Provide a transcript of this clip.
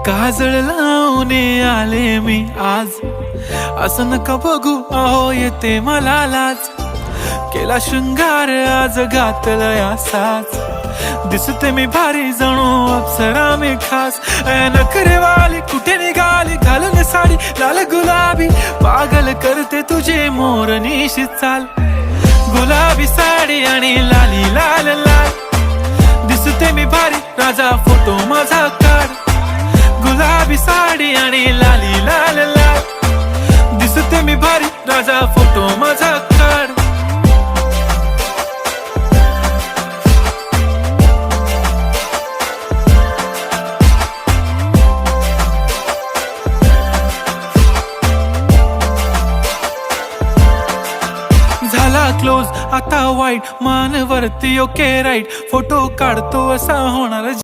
काजळ लावून आले मी आज, असं नका बघू अहो येते मला लाज. केला शृंगार आज घातला साज, दिसते मी भारी जणू अप्सरा मी खास. नखरेवाली कुठे निघाली घालून साडी लाल गुलाबी, पागल करते तुझे मोरनीशी चाल. गुलाबी साडी आणि लाली लाल लाल, दिसते मी भारी राजा फोटो माझा काढ. गुलाबी साडी आणि लाली लाल लाल, दिसते मी भारी राजा फोटो माझा काढ. झाला क्लोज आता वाईट, मान वरती ओके राईट, फोटो काढतो असा होणार.